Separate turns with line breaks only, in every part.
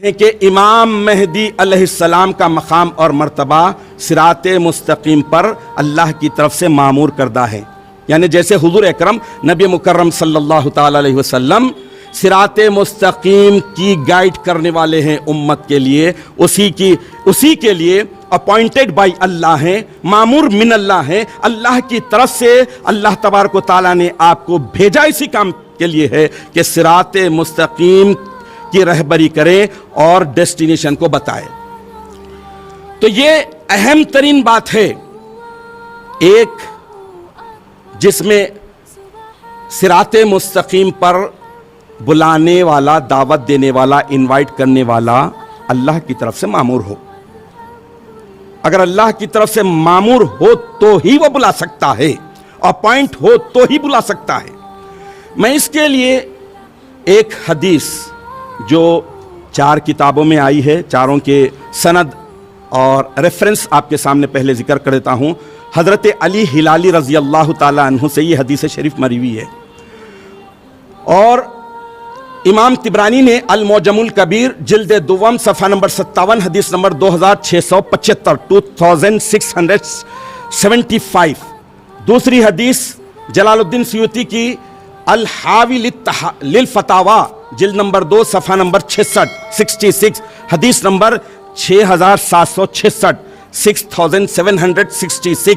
ہیں کہ امام مہدی علیہ السلام کا مقام اور مرتبہ صراط مستقیم پر اللہ کی طرف سے معمور کردہ ہے. یعنی جیسے حضور اکرم نبی مکرم صلی اللہ تعالی علیہ وسلم صراط مستقیم کی گائیڈ کرنے والے ہیں امت کے لیے, اسی کے لیے اپوائنٹڈ بائی اللہ ہیں, معمور من اللہ ہیں. اللہ کی طرف سے اللہ تبارک و تعالیٰ نے آپ کو بھیجا اسی کام کے لیے ہے کہ صراط مستقیم کی رہبری کریں اور ڈیسٹینیشن کو بتائیں. تو یہ اہم ترین بات ہے, ایک جس میں صراط مستقیم پر بلانے والا, دعوت دینے والا, انوائٹ کرنے والا اللہ کی طرف سے معمور ہو. اگر اللہ کی طرف سے معمور ہو تو ہی وہ بلا سکتا ہے, اپوائنٹ ہو تو ہی بلا سکتا ہے. میں اس کے لیے ایک حدیث جو 4 کتابوں میں آئی ہے, چاروں کے سند اور ریفرنس آپ کے سامنے پہلے ذکر کر دیتا ہوں. حضرت علی ہلالی رضی اللہ تعالی عنہ سے یہ حدیث شریف مروی ہوئی ہے, اور امام طبرانی نے المعجم الکبیر جلد دوم صفحہ نمبر 57 حدیث نمبر 2675 2675. دوسری حدیث جلال الدین سیوطی کی الحاوی للفتاوی جلد نمبر 2 صفحہ نمبر 66 حدیث نمبر 6766 6766.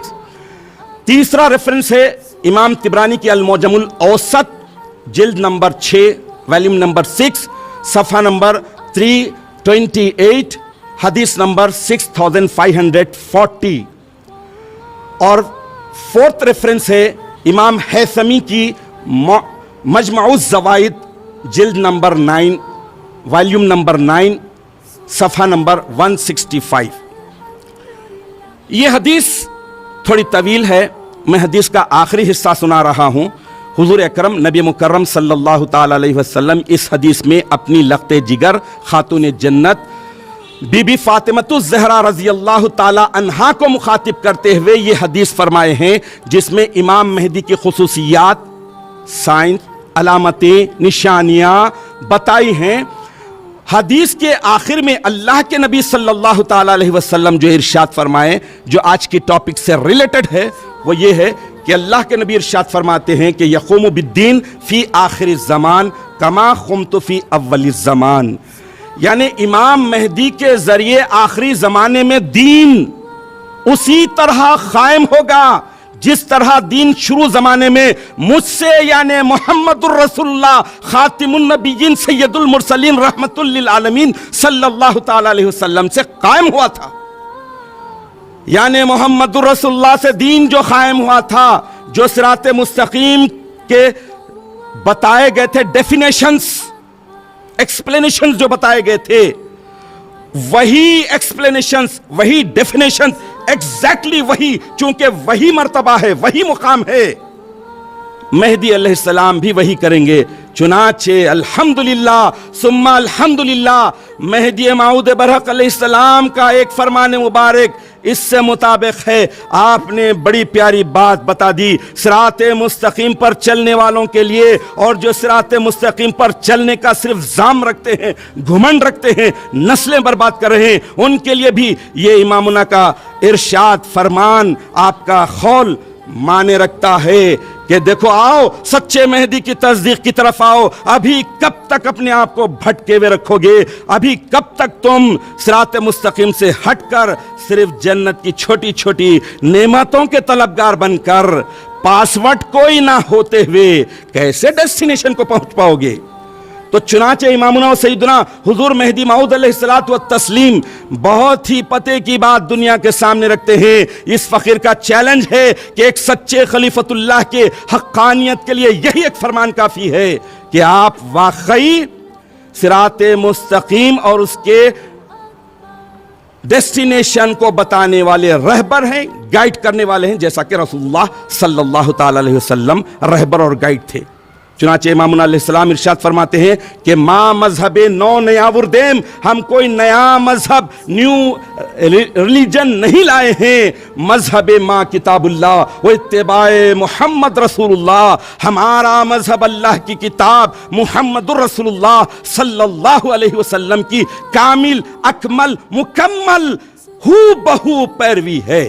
تیسرا ریفرنس ہے امام طبرانی کی المعجم الاوسط جلد نمبر 6 ویلیوم نمبر 6 صفحہ نمبر 328 حدیث نمبر 6540. اور فورتھ ریفرنس ہے امام حیثمی کی مجمع الزوائد جلد نمبر 9 ویلیوم نمبر 9 صفحہ نمبر 165. یہ حدیث تھوڑی طویل ہے, میں حدیث کا آخری حصہ سنا رہا ہوں. حضور اکرم نبی مکرم صلی اللہ تعالی علیہ وسلم اس حدیث میں اپنی لخت جگر خاتون جنت بی بی فاطمۃ الزہرا رضی اللہ تعالی عنہا کو مخاطب کرتے ہوئے یہ حدیث فرمائے ہیں, جس میں امام مہدی کی خصوصیات, سائنس, علامتیں, نشانیاں بتائی ہیں. حدیث کے آخر میں اللہ کے نبی صلی اللہ تعالی علیہ وسلم جو ارشاد فرمائے, جو آج کی ٹاپک سے ریلیٹڈ ہے, وہ یہ ہے کہ اللہ کے نبی ارشاد فرماتے ہیں کہ یقوم بالدین فی آخر الزمان کما قمت فی اول الزمان. یعنی امام مہدی کے ذریعے آخری زمانے میں دین اسی طرح قائم ہوگا جس طرح دین شروع زمانے میں مجھ سے یعنی محمد الرسول اللہ خاتم النبیین سید المرسلین رحمت للعالمین صلی اللہ تعالی علیہ وسلم سے قائم ہوا تھا. یعنی محمد الرسول اللہ سے دین جو قائم ہوا تھا, جو صراط مستقیم کے بتائے گئے تھے ڈیفینیشنز, ایکسپلینیشنز جو بتائے گئے تھے, وہی ایکسپلینیشنز, وہی ڈیفینیشنز ایگزیکٹلی وہی, چونکہ وہی مرتبہ ہے, وہی مقام ہے, مہدی علیہ السلام بھی وہی کریں گے. چنانچہ الحمدللہ ثم الحمدللہ مہدی موعود برحق علیہ السلام کا ایک فرمان مبارک اس سے مطابق ہے. آپ نے بڑی پیاری بات بتا دی صراط مستقیم پر چلنے والوں کے لیے, اور جو صراط مستقیم پر چلنے کا صرف زام رکھتے ہیں, گھمنڈ رکھتے ہیں, نسلیں برباد کر رہے ہیں, ان کے لیے بھی یہ امامنا کا ارشاد فرمان آپ کا قول مانے رکھتا ہے کہ دیکھو آؤ سچے مہدی کی تصدیق کی طرف آؤ. ابھی کب تک اپنے آپ کو بھٹکے ہوئے رکھو گے؟ ابھی کب تک تم صراط مستقیم سے ہٹ کر صرف جنت کی چھوٹی چھوٹی نعمتوں کے طلبگار بن کر پاسورڈ کوئی نہ ہوتے ہوئے کیسے ڈیسٹینیشن کو پہنچ پاؤ گے؟ تو چنانچہ امامنا و سیدنا حضور مہدی موعود علیہ الصلوۃ والتسلیم بہت ہی پتے کی بات دنیا کے سامنے رکھتے ہیں. اس فقیر کا چیلنج ہے کہ ایک سچے خلیفۃ اللہ کے حقانیت کے لیے یہی ایک فرمان کافی ہے کہ آپ واقعی صراط مستقیم اور اس کے ڈیسٹینیشن کو بتانے والے رہبر ہیں, گائیڈ کرنے والے ہیں, جیسا کہ رسول اللہ صلی اللہ تعالی علیہ وسلم رہبر اور گائیڈ تھے. چنانچہ امام علیہ السلام ارشاد فرماتے ہیں کہ ما مذہب نو نیاوردیم، ہم کوئی نیا مذہب نیو ریلیجن نہیں لائے ہیں، مذہب ما کتاب اللہ و اتباع محمد رسول اللہ، ہمارا مذہب اللہ کی کتاب محمد الرسول اللہ صلی اللہ علیہ وسلم کی کامل اکمل مکمل ہو بہو پیروی ہے۔